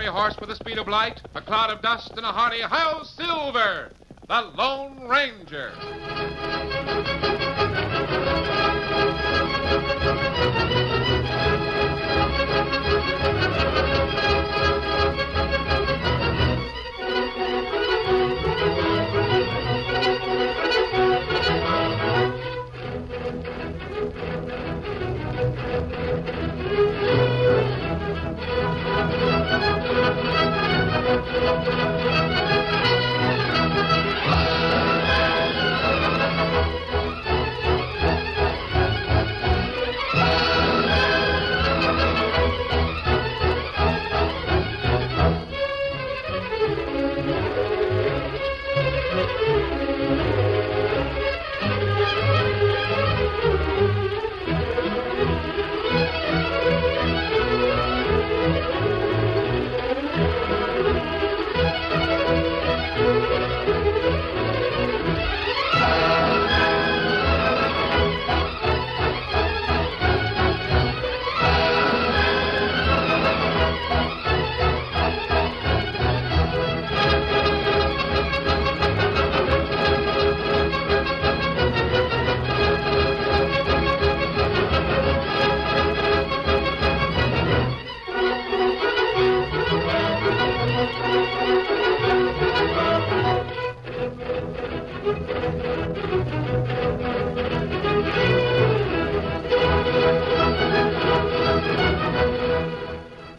fiery horse with the speed of light, a cloud of dust, and a hearty "Hi-Yo, Silver!" The Lone Ranger.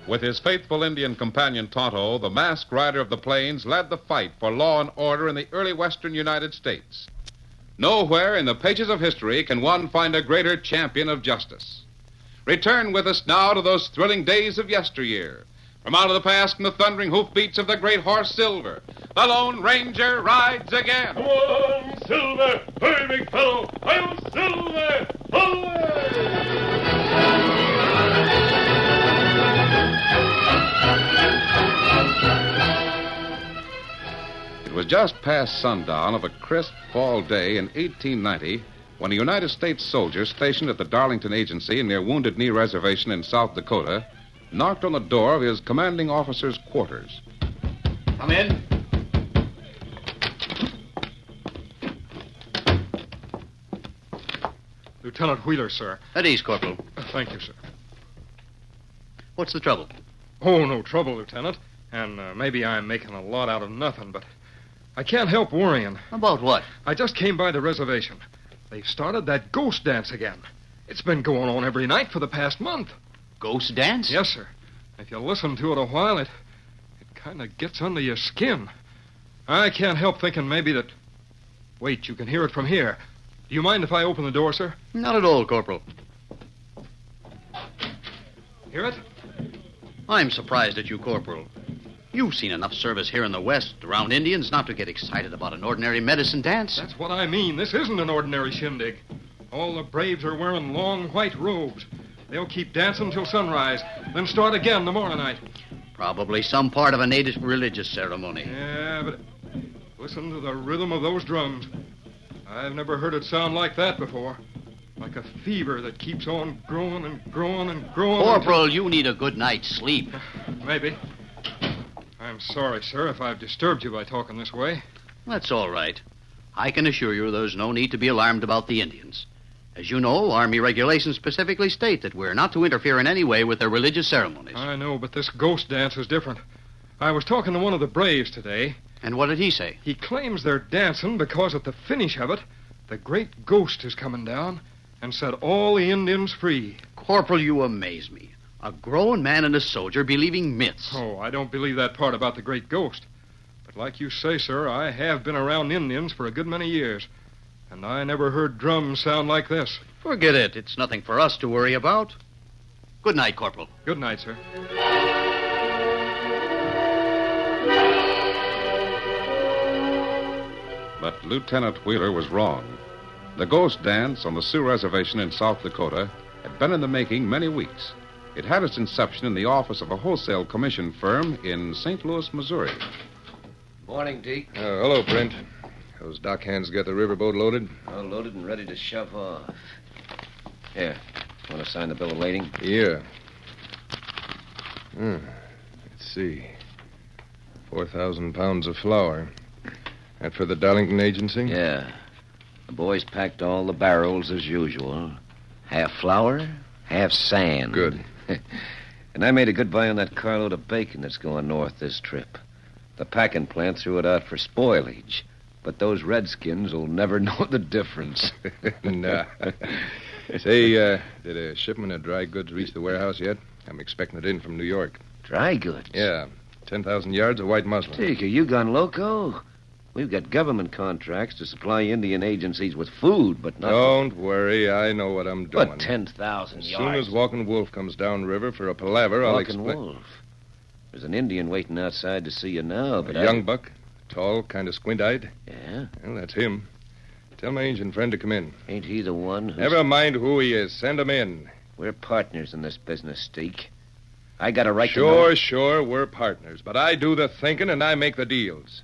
With his faithful Indian companion Tonto, the masked rider of the plains led the fight for law and order in the early western United States. Nowhere in the pages of history can one find a greater champion of justice. Return with us now to those thrilling days of yesteryear. From out of the past and the thundering hoofbeats of the great horse Silver, the Lone Ranger rides again. Come on, Silver! Hurry, big fellow! Hi-Yo, Silver! Away! It was just past sundown of a crisp fall day in 1890 when a United States soldier stationed at the Darlington Agency near Wounded Knee Reservation in South Dakota knocked on the door of his commanding officer's quarters. Come in. Lieutenant Wheeler, sir. At ease, Corporal. Thank you, sir. What's the trouble? Oh, no trouble, Lieutenant. And maybe I'm making a lot out of nothing, but I can't help worrying. About what? I just came by the reservation. They've started that ghost dance again. It's been going on every night for the past month. Ghost dance? Yes, sir. If you listen to it a while, it kind of gets under your skin. I can't help thinking maybe that... Wait, you can hear it from here. Do you mind if I open the door, sir? Not at all, Corporal. Hear it? I'm surprised at you, Corporal. You've seen enough service here in the West around Indians not to get excited about an ordinary medicine dance. That's what I mean. This isn't an ordinary shindig. All the braves are wearing long white robes. They'll keep dancing till sunrise, then start again tomorrow night. Probably some part of a native religious ceremony. Yeah, but listen to the rhythm of those drums. I've never heard it sound like that before. Like a fever that keeps on growing and growing and growing. Corporal, you need a good night's sleep. Maybe. I'm sorry, sir, if I've disturbed you by talking this way. That's all right. I can assure you there's no need to be alarmed about the Indians. As you know, Army regulations specifically state that we're not to interfere in any way with their religious ceremonies. I know, but this ghost dance is different. I was talking to one of the braves today. And what did he say? He claims they're dancing because at the finish of it, the great ghost is coming down and set all the Indians free. Corporal, you amaze me. A grown man and a soldier believing myths. Oh, I don't believe that part about the great ghost. But like you say, sir, I have been around Indians for a good many years. And I never heard drums sound like this. Forget it. It's nothing for us to worry about. Good night, Corporal. Good night, sir. But Lieutenant Wheeler was wrong. The ghost dance on the Sioux Reservation in South Dakota had been in the making many weeks. It had its inception in the office of a wholesale commission firm in St. Louis, Missouri. Morning, Deke. Hello, Brent. Those dock hands got the riverboat loaded? All loaded and ready to shove off. Here, want to sign the bill of lading? Yeah. It Let's see. 4,000 pounds of flour. That for the Darlington agency? Yeah. The boys packed all the barrels as usual. Half flour, half sand. Good. And I made a good buy on that carload of bacon that's going north this trip. The packing plant threw it out for spoilage. But those redskins will never know the difference. Nah. Say, did a shipment of dry goods reach the warehouse yet? I'm expecting it in from New York. Dry goods? Yeah. 10,000 yards of white muslin. Take, are you gone loco? We've got government contracts to supply Indian agencies with food, but not... Don't worry. I know what I'm doing. But 10,000 As yards. soon as Walking Wolf comes downriver for a palaver, I'll Walking explain. Wolf. There's an Indian waiting outside to see you now, but A young buck, tall, kind of squint-eyed. Yeah? Well, that's him. Tell my Indian friend to come in. Ain't he the one who's... Never mind who he is. Send him in. We're partners in this business, Steak. I got a right to know... Sure, we're partners. But I do the thinking and I make the deals.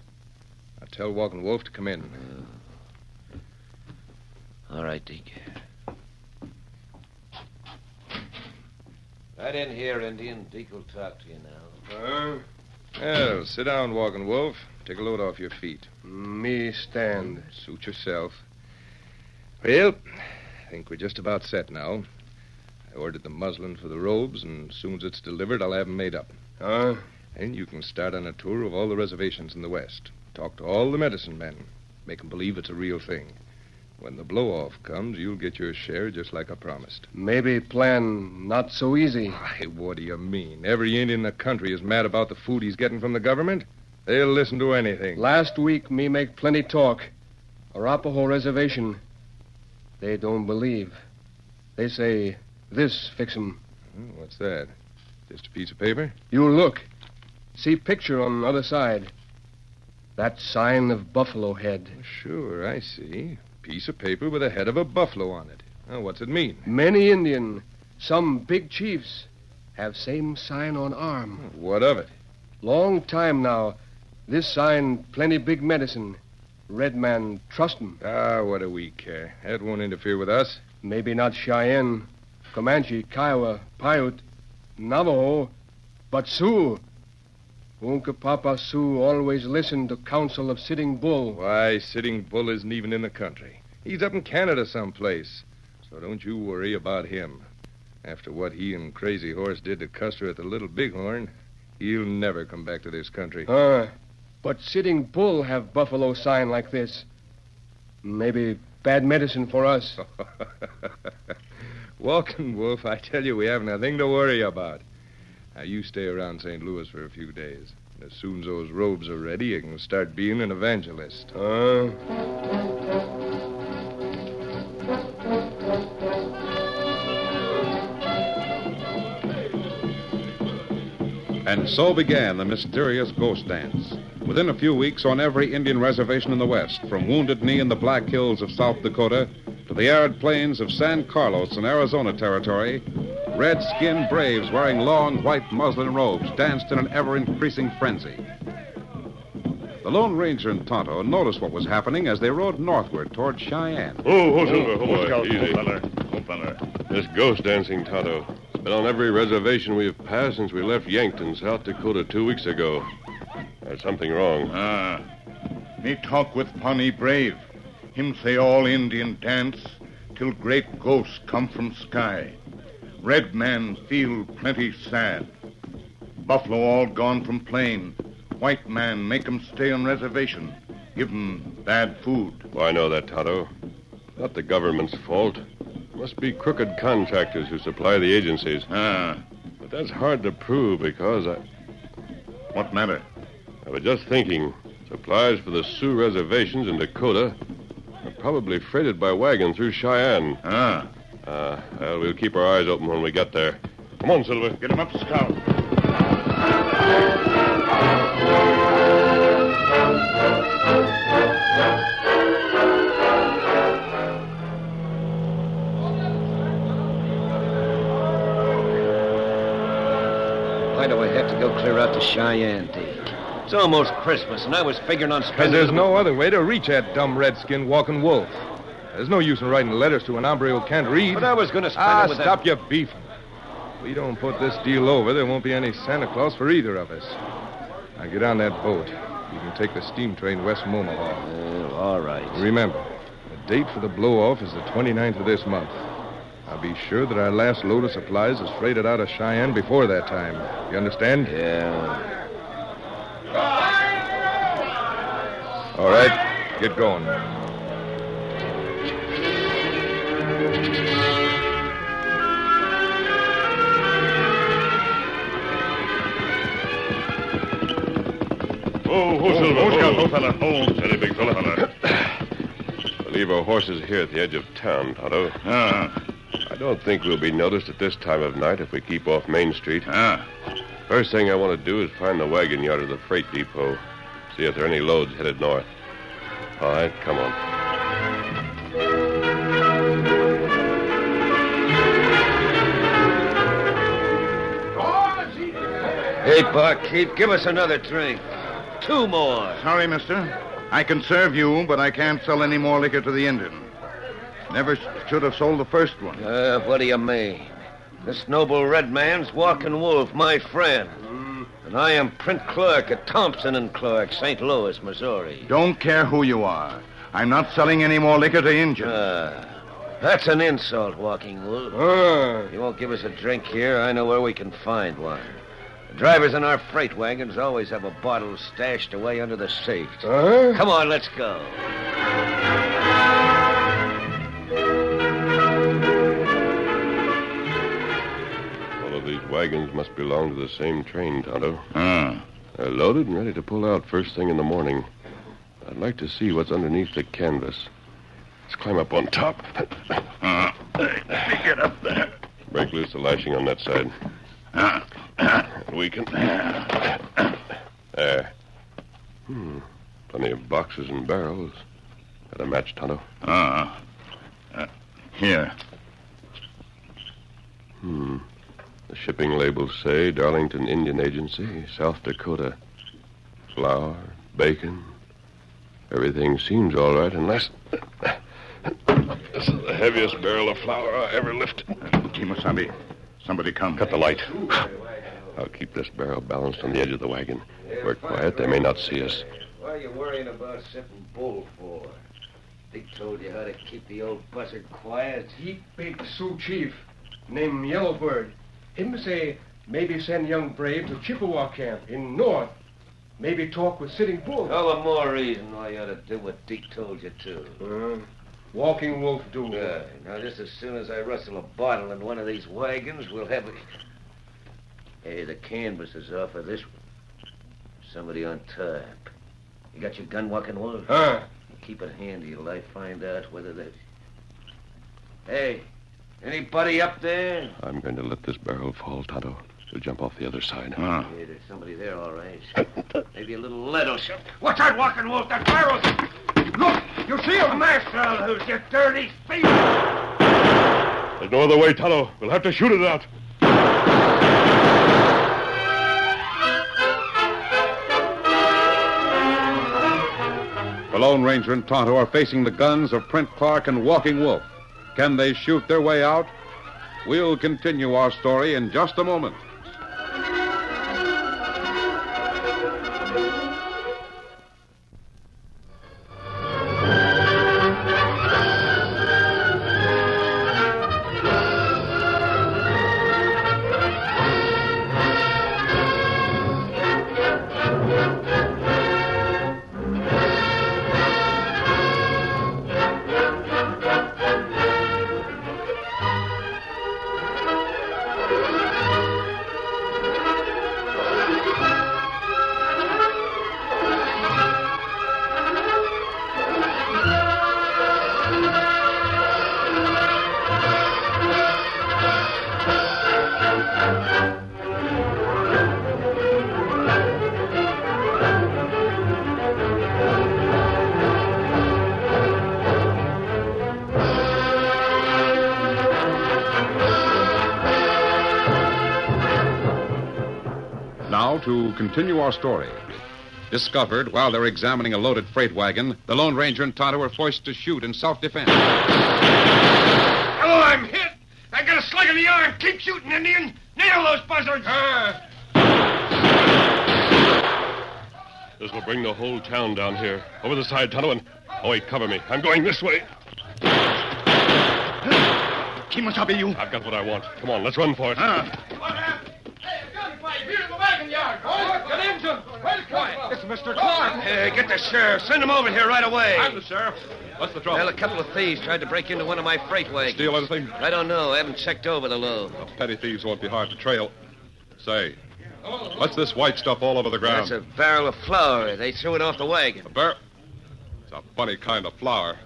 Now tell Walking Wolf to come in. All right, Deke. Right in here, Indian. Deke will talk to you now. Well, sit down, Walking Wolf. Take a load off your feet. Me stand. Suit yourself. Well, I think we're just about set now. I ordered the muslin for the robes, and as soon as it's delivered, I'll have them made up. Huh? And you can start on a tour of all the reservations in the West. Talk to all the medicine men. Make 'em believe it's a real thing. When the blow-off comes, you'll get your share just like I promised. Maybe plan not so easy. Why, what do you mean? Every Indian in the country is mad about the food he's getting from the government. They'll listen to anything. Last week, me make plenty talk. Arapaho reservation. They don't believe. They say this fix 'em. What's that? Just a piece of paper? You look. See picture on the other side. That sign of buffalo head. Sure, I see. Piece of paper with a head of a buffalo on it. Now, what's it mean? Many Indian, some big chiefs, have same sign on arm. What of it? Long time now. This sign plenty big medicine. Red man trust 'em. Ah, what do we care? That won't interfere with us. Maybe not Cheyenne, Comanche, Kiowa, Paiute, Navajo, but Sioux. Unkapapa Sioux always listen to counsel of Sitting Bull. Why, Sitting Bull isn't even in the country. He's up in Canada someplace. So don't you worry about him. After what he and Crazy Horse did to Custer at the Little Bighorn, he'll never come back to this country. But Sitting Bull have buffalo sign like this. Maybe bad medicine for us. Walking Wolf, I tell you, we haven't a thing to worry about. Now, you stay around St. Louis for a few days. As soon as those robes are ready, you can start being an evangelist. And so began the mysterious ghost dance. Within a few weeks, on every Indian reservation in the West, from Wounded Knee in the Black Hills of South Dakota to the arid plains of San Carlos in Arizona Territory, red-skinned braves wearing long white muslin robes danced in an ever-increasing frenzy. The Lone Ranger and Tonto noticed what was happening as they rode northward toward Cheyenne. Oh, Silver, boy, easy. Oh, feller. This ghost dancing, Tonto. It's been on every reservation we've passed since we left Yankton, South Dakota 2 weeks ago. There's something wrong. Me talk with Pawnee Brave. Him say all Indian dance till great ghosts come from sky. Red man feel plenty sad. Buffalo all gone from plain. White man make 'em stay on reservation. Give 'em bad food. Well, I know that, Tonto. Not the government's fault. Must be crooked contractors who supply the agencies. But that's hard to prove because What matter? I was just thinking. Supplies for the Sioux reservations in Dakota are probably freighted by wagon through Cheyenne. Well, we'll keep our eyes open when we get there. Come on, Silver. Get 'em up, Scout. Why do I have to go clear out to Cheyenne, Deke? It's almost Christmas, and I was figuring on Because spending... there's no other way to reach that dumb redskin Walking Wolf. There's no use in writing letters to an hombre who can't read. But I was going to spend it with stop your beefing. If we don't put this deal over, there won't be any Santa Claus for either of us. Now get on that boat. You can take the steam train west from Omaha. All right. Remember, the date for the blow-off is the 29th of this month. I'll be sure that our last load of supplies is freighted out of Cheyenne before that time. You understand? Yeah. All right, get going. Oh, Silver. fella. Steady, big fella. We'll leave our horses here at the edge of town, Tonto. I don't think we'll be noticed at this time of night if we keep off Main Street. First thing I want to do is find the wagon yard of the freight depot. See if there are any loads headed north. All right, come on. Hey, barkeep, give us another drink. 2 more. Sorry, mister. I can serve you, but I can't sell any more liquor to the Indian. Never should have sold the first one. What do you mean? This noble red man's Walking Wolf, my friend. And I am print clerk at Thompson and Clark, St. Louis, Missouri. Don't care who you are. I'm not selling any more liquor to Indians. That's an insult, Walking Wolf. You won't give us a drink here. I know where we can find one. The drivers in our freight wagons always have a bottle stashed away under the seat. Come on, let's go. All of these wagons must belong to the same train, Tonto. They're loaded and ready to pull out first thing in the morning. I'd like to see what's underneath the canvas. Let's climb up on top. Get up there. Break loose the lashing on that side. We can... There. Plenty of boxes and barrels. Got a match, Tonto? Here. The shipping labels say Darlington Indian Agency, South Dakota. Flour, bacon. Everything seems all right unless... This is the heaviest barrel of flour I ever lifted. Kimosabe, somebody come. Cut the light. I'll keep this barrel balanced on the edge of the wagon. We're quiet. They may not see us. What are you worrying about sitting bull for? Dick told you how to keep the old buzzard quiet. He big Sioux chief named Yellowbird. Him say maybe send young brave to Chippewa camp in north. Maybe talk with Sitting Bull. All the more reason why you ought to do what Dick told you to. Walking Wolf do. Now, just as soon as I rustle a bottle in one of these wagons, we'll have... Hey, the canvas is off of this one. Somebody on top. You got your gun, Walking Wolf? Keep it handy till I find out whether they... Hey, anybody up there? I'm going to let this barrel fall, Tonto. We'll jump off the other side. Yeah, there's somebody there, all right. Maybe a little lead or something. Watch out, Walking Wolf. That barrel's... Look, you see him? Master, who's your dirty thief. There's no other way, Tonto. We'll have to shoot it out. The Lone Ranger and Tonto are facing the guns of Print Clark and Walking Wolf. Can they shoot their way out? We'll continue our story in just a moment. Now, to continue our story. Discovered while they're examining a loaded freight wagon, the Lone Ranger and Tonto were forced to shoot in self-defense. Oh, I'm hit. I got a slug in the arm. Keep shooting, Indian. Nail those buzzards! This will bring the whole town down here. Over the side, Tonto, and... Oh, wait, cover me. I'm going this way. Kimasabi, you. I've got what I want. Come on, let's run for it. It's Mr. Clark. Get the sheriff. Send him over here right away. I'm the sheriff. What's the trouble? Well, a couple of thieves tried to break into one of my freight wagons. Steal anything? I don't know. I haven't checked over the load. Petty thieves won't be hard to trail. Say, what's this white stuff all over the ground? That's a barrel of flour. They threw it off the wagon. A barrel? It's a funny kind of flour.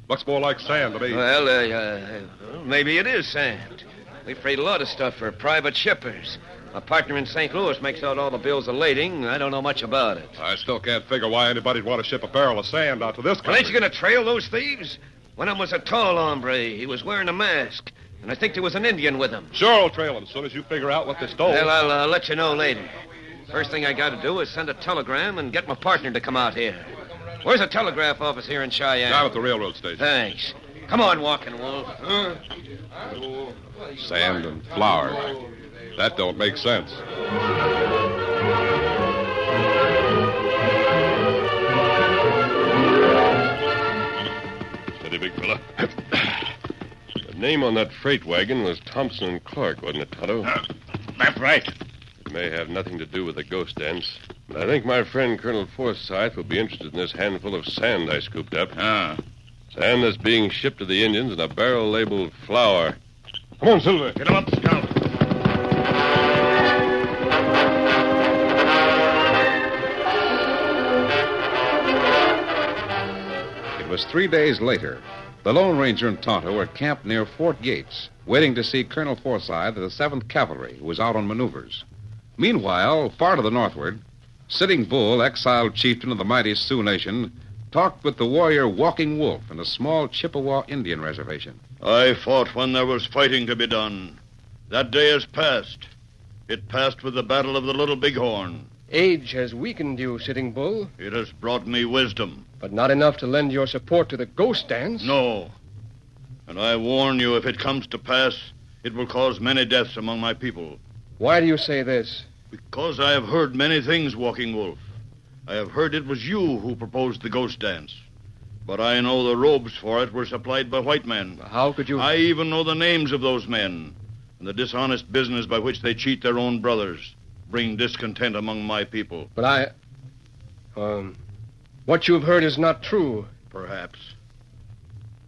Looks more like sand to me. Well, maybe it is sand. We freight a lot of stuff for private shippers. My partner in St. Louis makes out all the bills of lading. I don't know much about it. I still can't figure why anybody'd want to ship a barrel of sand out to this country. Well, ain't you going to trail those thieves? One of them was a tall hombre. He was wearing a mask. And I think there was an Indian with him. Sure, I'll trail them as soon as you figure out what they stole. Well, I'll let you know later. First thing I got to do is send a telegram and get my partner to come out here. Where's a telegraph office here in Cheyenne? Down at the railroad station. Thanks. Come on, Walking Wolf. Sand and flour. That don't make sense. Steady, big fella. The name on that freight wagon was Thompson and Clark, wasn't it, Tonto? That's right. It may have nothing to do with the ghost dance, but I think my friend Colonel Forsyth will be interested in this handful of sand I scooped up. Sand that's being shipped to the Indians in a barrel labeled flour. Come on, Silver. Get him up, Scout. It was 3 days later. The Lone Ranger and Tonto were camped near Fort Yates, waiting to see Colonel Forsyth of the 7th Cavalry, who was out on maneuvers. Meanwhile, far to the northward, Sitting Bull, exiled chieftain of the mighty Sioux Nation, talked with the warrior Walking Wolf in a small Chippewa Indian reservation. I fought when there was fighting to be done. That day has passed. It passed with the Battle of the Little Bighorn. Age has weakened you, Sitting Bull, It has brought me wisdom. but not enough to lend your support to the ghost dance. No. And I warn you, if it comes to pass, it will cause many deaths among my people. Why do you say this? Because I have heard many things, Walking Wolf. I have heard it was you who proposed the ghost dance. But I know the robes for it were supplied by white men. How could you... I even know the names of those men and the dishonest business by which they cheat their own brothers, bring discontent among my people. But what you've heard is not true. Perhaps.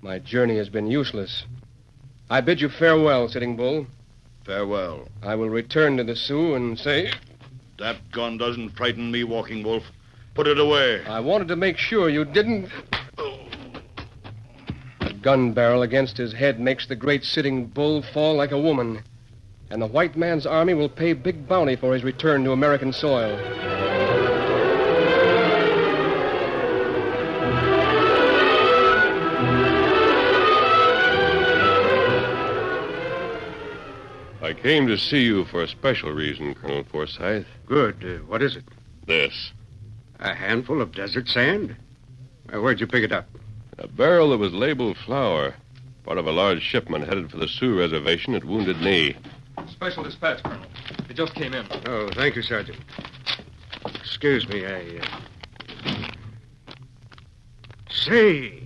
My journey has been useless. I bid you farewell, Sitting Bull. Farewell. I will return to the Sioux and say... That gun doesn't frighten me, Walking Wolf. Put it away. I wanted to make sure you didn't... A gun barrel against his head makes the great Sitting Bull fall like a woman. And the white man's army will pay big bounty for his return to American soil. I came to see you for a special reason, Colonel Forsyth. Good. What is it? This. A handful of desert sand? Where'd you pick it up? A barrel that was labeled flour. Part of a large shipment headed for the Sioux reservation at Wounded Knee. Special dispatch, Colonel. It just came in. Oh, thank you, Sergeant. Excuse me, Say,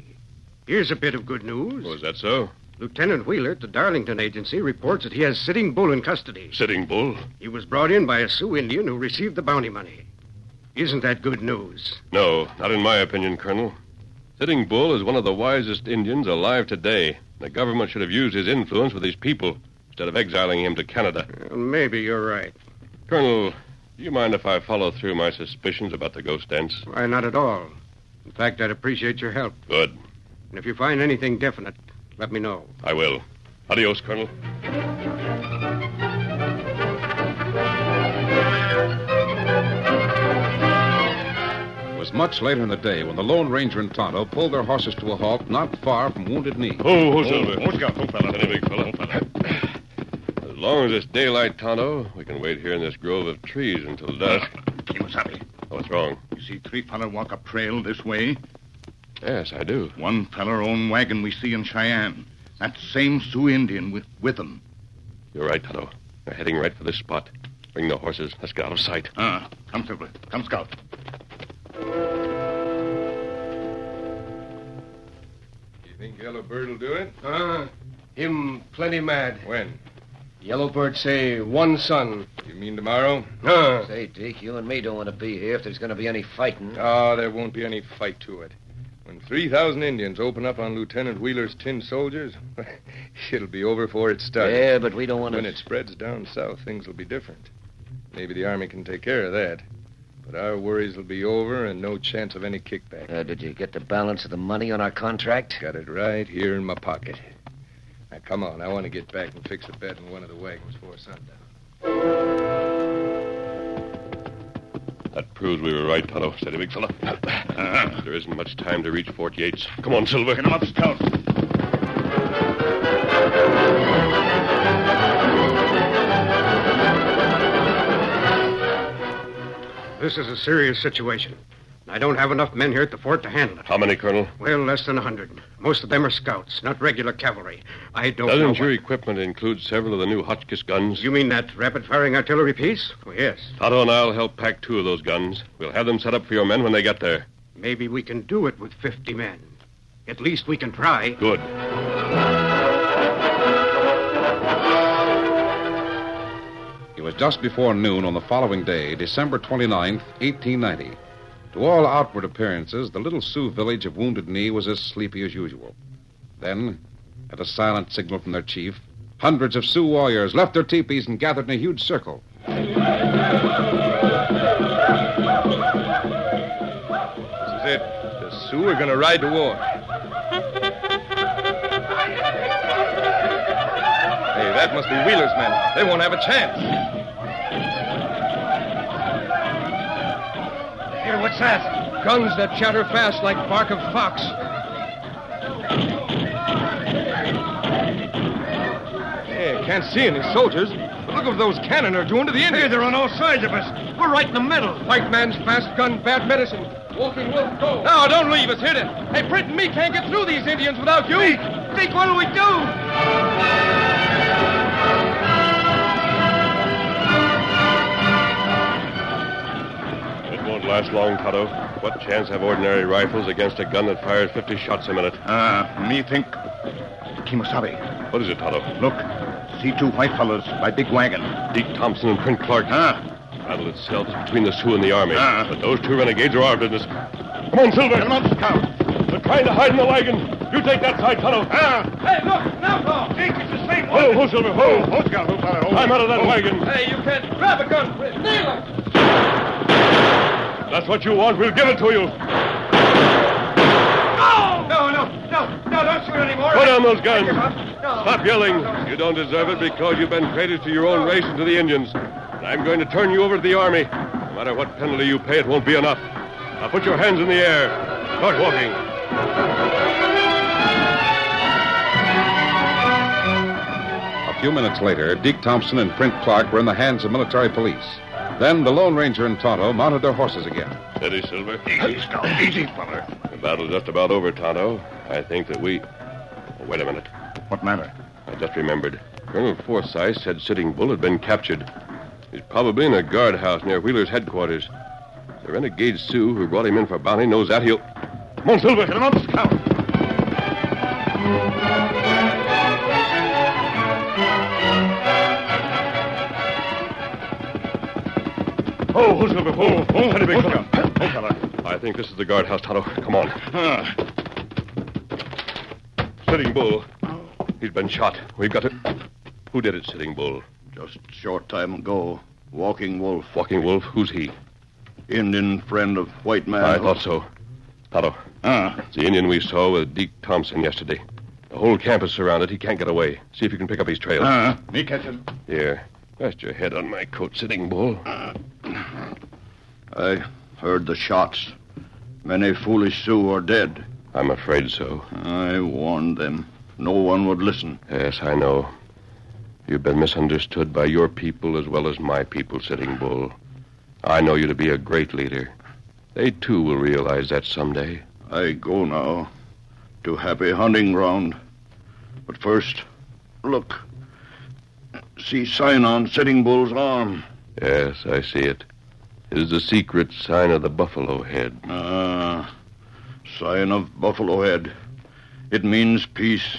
here's a bit of good news. Was that so? Lieutenant Wheeler at the Darlington Agency reports that he has Sitting Bull in custody. Sitting Bull? He was brought in by a Sioux Indian who received the bounty money. Isn't that good news? No, not in my opinion, Colonel. Sitting Bull is one of the wisest Indians alive today. The government should have used his influence with his people instead of exiling him to Canada. Well, maybe you're right. Colonel, do you mind if I follow through my suspicions about the ghost dance? Why, not at all. In fact, I'd appreciate your help. Good. And if you find anything definite, let me know. I will. Adios, Colonel. It was much later in the day when the Lone Ranger and Tonto pulled their horses to a halt not far from Wounded Knee. Oh, Silver. Scout, fella. Steady, big fella. As long as it's daylight, Tonto, we can wait here in this grove of trees until dusk. Kimasabi, What's wrong? you see 3 feller walk up trail this way? Yes, I do. 1 feller own wagon we see in Cheyenne. That same Sioux Indian with him. You're right, Tonto. They're heading right for this spot. Bring the horses. Let's get out of sight. Come, Silver. Come, Scout. You think Yellow Bird will do it? Him plenty mad. When? Yellowbird say one son. You mean tomorrow? Say, Deke, you and me don't want to be here if there's going to be any fighting. Oh, there won't be any fight to it. When 3,000 Indians open up on Lieutenant Wheeler's tin soldiers, it'll be over before it starts. Yeah, but we don't want to... When it spreads down south, things will be different. Maybe the Army can take care of that. But our worries will be over and no chance of any kickback. Did you get the balance of the money on our contract? Got it right here in my pocket. Now, come on. I want to get back and fix a bed in one of the wagons before sundown. That proves we were right, Tonto. Steady, big fella. There isn't much time to reach Fort Yates. Come on, Silver. Get him up, Scout. This is a serious situation. I don't have enough men here at the fort to handle it. How many, Colonel? Well, less than 100. Most of them are scouts, not regular cavalry. I don't know. Doesn't your equipment include several of the new Hotchkiss guns? You mean that rapid-firing artillery piece? Oh, yes. Tonto and I'll help pack 2 of those guns. We'll have them set up for your men when they get there. Maybe we can do it with 50 men. At least we can try. Good. It was just before noon on the following day, December 29th, 1890. To all outward appearances, the little Sioux village of Wounded Knee was as sleepy as usual. Then, at a silent signal from their chief, hundreds of Sioux warriors left their teepees and gathered in a huge circle. This is it. The Sioux are going to ride to war. Hey, that must be Wheeler's men. They won't have a chance. Here, what's that? Guns that chatter fast like bark of fox. Hey, can't see any soldiers. But look what those cannon are doing to the Indians. Hey, they're on all sides of us. We're right in the middle. White man's fast gun, bad medicine. Walking wolf, go. No, don't leave us. Hit it. Hey, Britt and me can't get through these Indians without you. Think, what do we do? Won't last long, Tonto. What chance have ordinary rifles against a gun that fires 50 shots a minute? Me think... Kimosabe. What is it, Tonto? Look. See 2 white fellows by big wagon. Deke Thompson and Print Clark. Battle itself is between the Sioux and the Army. But those 2 renegades are our business. Come on, Silver. Get 'em up, Scout. They're trying to hide in the wagon. You take that side, Tonto. Hey, look, now, Paul. Think it's the same one. Ho, Silver, ho. Hold, Scout. Hold, fella, hold. I'm out of that wagon. Hey, you can't grab a gun. Nail him. That's what you want. We'll give it to you. No, don't shoot anymore. Put down those guns. No. Stop yelling. You don't deserve it because you've been traitors to your own race and to the Indians. And I'm going to turn you over to the Army. No matter what penalty you pay, it won't be enough. Now put your hands in the air. Start walking. A few minutes later, Deke Thompson and Print Clark were in the hands of military police. Then the Lone Ranger and Tonto mounted their horses again. Steady, Silver. Easy, Scout. Easy, fella. The battle's just about over, Tonto. I think that we... Oh, wait a minute. What matter? I just remembered. Colonel Forsyth said Sitting Bull had been captured. He's probably in a guardhouse near Wheeler's headquarters. The renegade Sioux who brought him in for bounty knows that he'll... Come on, Silver. Get him up, Scout. Oh, Silver, oh. Steady, big fella. Oh, fella. I think this is the guardhouse, Tonto. Come on. Sitting Bull. He's been shot. We've got to... Who did it, Sitting Bull? Just short time ago, Walking Wolf. Walking Wolf? Who's he? Indian friend of white man. I thought so. Tonto. It's the Indian we saw with Deke Thompson yesterday. The whole camp is surrounded. He can't get away. See if you can pick up his trail. Me catch him. Here. Rest your head on my coat, Sitting Bull. I heard the shots. Many foolish Sioux are dead. I'm afraid so. I warned them. No one would listen. Yes, I know. You've been misunderstood by your people as well as my people, Sitting Bull. I know you to be a great leader. They, too, will realize that someday. I go now to Happy Hunting Ground. But first, look. see sign on Sitting Bull's arm. Yes, I see it. It is the secret sign of the buffalo head. Sign of buffalo head. It means peace.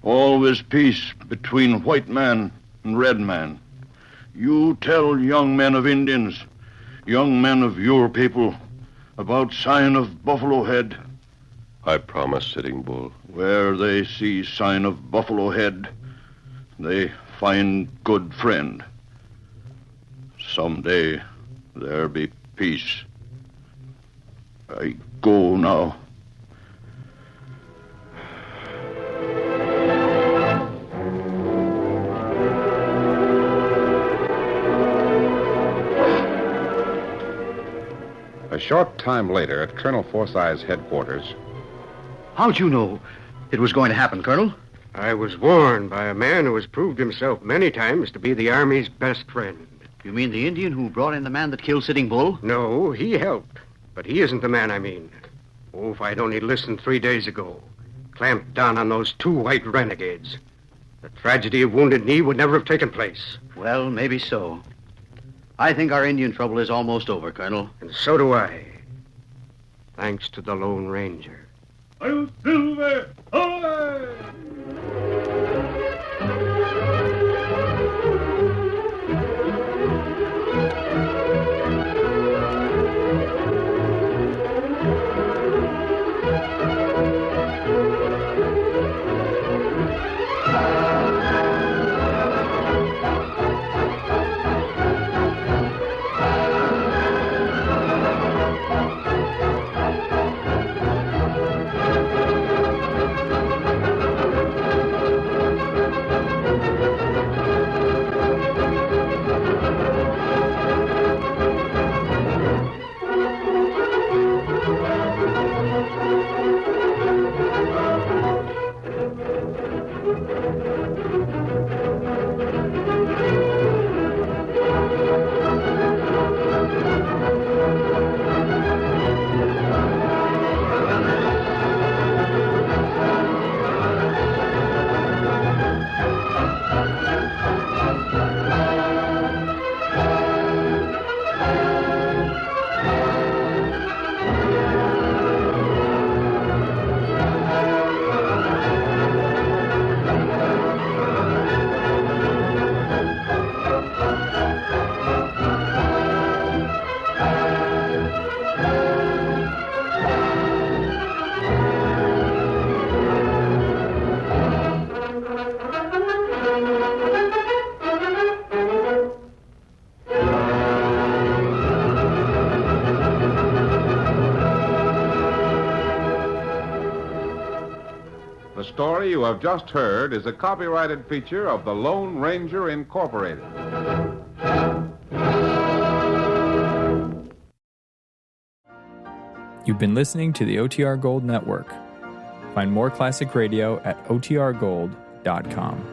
Always peace between white man and red man. You tell young men of Indians, young men of your people, about sign of buffalo head. I promise, Sitting Bull. Where they see sign of buffalo head, they find good friend. Someday there be peace. I go now. A short time later, at Colonel Forsyth's headquarters. How'd you know it was going to happen, Colonel? I was warned by a man who has proved himself many times to be the Army's best friend. You mean the Indian who brought in the man that killed Sitting Bull? No, he helped. But he isn't the man I mean. Oh, if I'd only listened 3 days ago. Clamped down on those 2 white renegades. The tragedy of Wounded Knee would never have taken place. Well, maybe so. I think our Indian trouble is almost over, Colonel. And so do I. Thanks to the Lone Ranger. I'll Silver! Away! The story you have just heard is a copyrighted feature of the Lone Ranger Incorporated. You've been listening to the OTR Gold Network. Find more classic radio at otrgold.com.